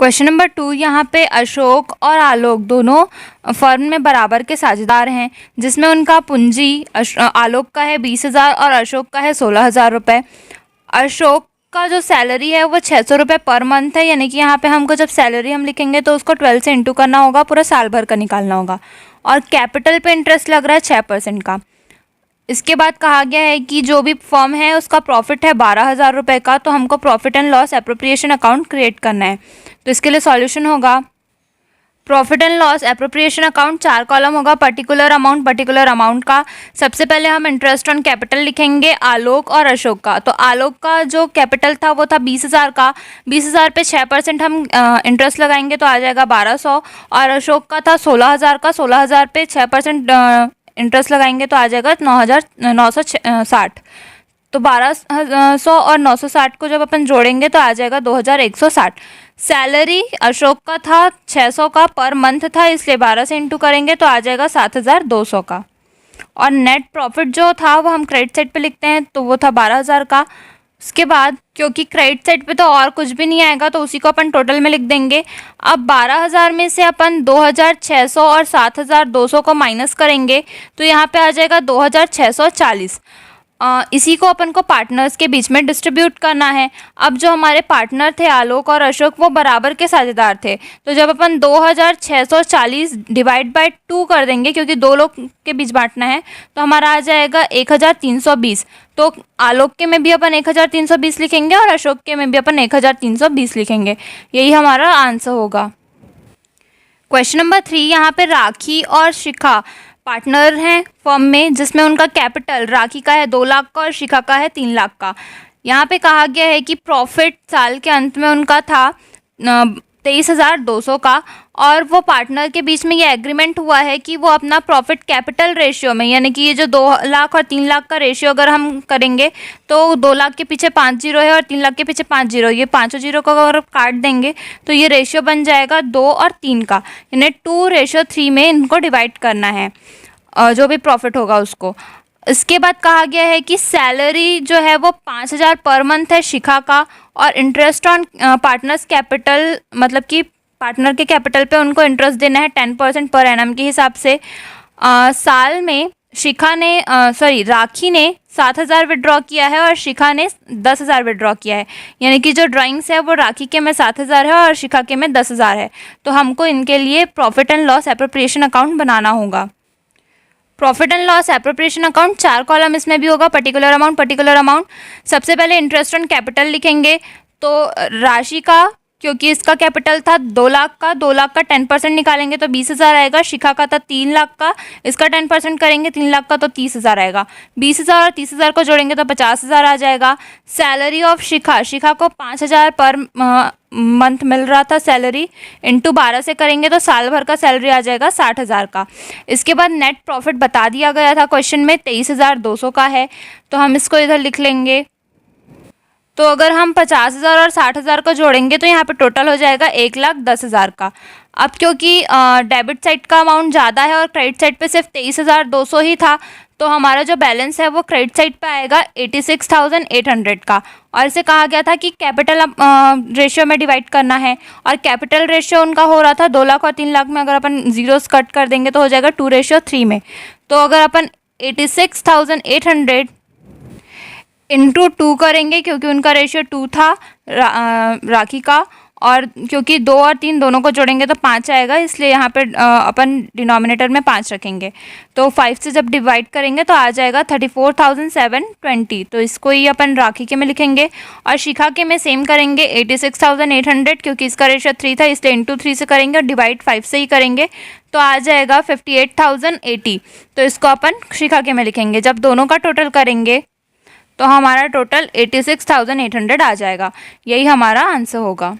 Question number 2, यहाँ पे अशोक और आलोक दोनों फर्म में बराबर के साझेदार हैं, जिसमें उनका पूंजी आलोक का है 20,000 और अशोक का है 16,000 रुपये। अशोक का जो सैलरी है वो 600 रुपये पर मंथ है, यानी कि यहाँ पे हमको जब सैलरी हम लिखेंगे तो उसको 12 से इंटू करना होगा, पूरा साल भर का निकालना होगा। और कैपिटल पे इंटरेस्ट लग रहा है 6% का। इसके बाद कहा गया है कि जो भी फर्म है उसका प्रॉफिट है 12,000 रुपये का, तो हमको profit and loss appropriation account create करना है। तो इसके लिए सॉल्यूशन होगा profit and loss appropriation account, 4 column होगा, पर्टिकुलर अमाउंट का। सबसे पहले हम इंटरेस्ट ऑन कैपिटल लिखेंगे आलोक और अशोक का। तो आलोक का जो कैपिटल था वो था 20,000 का, 20,000 पे 6% हम इंटरेस्ट लगाएंगे तो आ जाएगा 1,200। और अशोक का था 16,000 का, 16,000 पे 6% इंटरेस्ट लगाएंगे तो आ जाएगा 9,960। तो 1,200 और 960 को जब अपन जोड़ेंगे तो आ जाएगा 2,160। सैलरी अशोक का था 600 का, पर मंथ था, इसलिए 12 से इंटू करेंगे तो आ जाएगा 7,200 का। और नेट प्रॉफिट जो था वो हम क्रेडिट साइड पे लिखते हैं, तो वो था 12,000 का। उसके बाद क्योंकि क्रेडिट साइड पे तो और कुछ भी नहीं आएगा तो उसी को अपन टोटल में लिख देंगे। अब 12,000 में से अपन 2,600 और 7,200 को माइनस करेंगे तो यहाँ पे आ जाएगा 2,640। इसी को अपन को पार्टनर्स के बीच में डिस्ट्रीब्यूट करना है। अब जो हमारे पार्टनर थे आलोक और अशोक वो बराबर के साझेदार थे, तो जब अपन 2,640 डिवाइड बाय 2 कर देंगे, क्योंकि 2 लोग के बीच बांटना है, तो हमारा आ जाएगा 1,320। तो आलोक के में भी अपन 1,320 लिखेंगे और अशोक के में भी अपन 1,320 लिखेंगे। यही हमारा आंसर होगा। क्वेश्चन नंबर 3, यहाँ पे राखी और शिखा पार्टनर हैं फर्म में, जिसमें उनका कैपिटल राखी का है 2 लाख का और शिखा का है 3 लाख का। यहाँ पे कहा गया है कि प्रॉफिट साल के अंत में उनका था 23,200 का, और वो पार्टनर के बीच में ये एग्रीमेंट हुआ है कि वो अपना प्रॉफिट कैपिटल रेशियो में, यानी कि ये जो 2 लाख और 3 लाख का रेशियो अगर हम करेंगे तो 2 लाख के पीछे 5 जीरो है और 3 लाख के पीछे 5 जीरो, ये 5 जीरो को अगर काट देंगे तो ये रेशियो बन जाएगा 2 और 3 का, यानी 2:3 में इनको डिवाइड करना है जो भी प्रॉफिट होगा उसको। इसके बाद कहा गया है कि सैलरी जो है वो 5,000 पर मंथ है शिखा का, और इंटरेस्ट ऑन पार्टनर्स कैपिटल, मतलब कि पार्टनर के कैपिटल पे उनको इंटरेस्ट देना है 10% पर एनम के हिसाब से। साल में राखी ने 7,000 विड्रॉ किया है और शिखा ने 10,000 विड्रॉ किया है, यानी कि जो ड्राइंग्स है वो राखी के में 7,000 है और शिखा के में 10,000 है। तो हमको इनके लिए profit and loss appropriation account बनाना होगा। Profit and loss appropriation account 4 column इसमें भी होगा, पर्टिकुलर अमाउंट। सबसे पहले इंटरेस्ट ऑन कैपिटल लिखेंगे, तो राशि का, क्योंकि इसका कैपिटल था 2 लाख का, 2 लाख का 10% निकालेंगे तो 20,000 आएगा। शिखा का था 3 लाख का, इसका 10% करेंगे 3 लाख का तो 30,000 आएगा। 20,000 और 30,000 को जोड़ेंगे तो 50,000 आ जाएगा। सैलरी ऑफ शिखा को 5,000 पर मंथ मिल रहा था सैलरी, इंटू 12 से करेंगे तो साल भर का सैलरी आ जाएगा 60,000 का। इसके बाद नेट प्रॉफिट बता दिया गया था क्वेश्चन में 23,200 का है, तो हम इसको इधर लिख लेंगे। तो अगर हम 50,000 और 60,000 को जोड़ेंगे तो यहाँ पे टोटल हो जाएगा 1,10,000 का। अब क्योंकि डेबिट साइड का अमाउंट ज़्यादा है और क्रेडिट साइड पे सिर्फ 23,200 ही था, तो हमारा जो बैलेंस है वो क्रेडिट साइड पे आएगा 86,800 का। और इसे कहा गया था कि कैपिटल रेशियो में डिवाइड करना है, और कैपिटल रेशियो उनका हो रहा था 2 लाख और 3 लाख में, अगर अपन जीरोस कट कर देंगे तो हो जाएगा 2:3 में। तो अगर अपन 86,800 इंटू 2 करेंगे, क्योंकि उनका रेशियो 2 था राखी का, और क्योंकि 2 और 3 दोनों को जोड़ेंगे तो 5 आएगा, इसलिए यहाँ पे अपन डिनोमिनेटर में 5 रखेंगे। तो 5 से जब डिवाइड करेंगे तो आ जाएगा 34,720। तो इसको ही अपन राखी के में लिखेंगे। और शिखा के में सेम करेंगे 86,800, क्योंकि इसका रेशियो 3 था इसलिए इंटू 3 से करेंगे और डिवाइड 5 से ही करेंगे तो आ जाएगा 58,080। तो इसको अपन शिखा के में लिखेंगे। जब दोनों का टोटल करेंगे तो हमारा टोटल 86,800 आ जाएगा। यही हमारा आंसर होगा।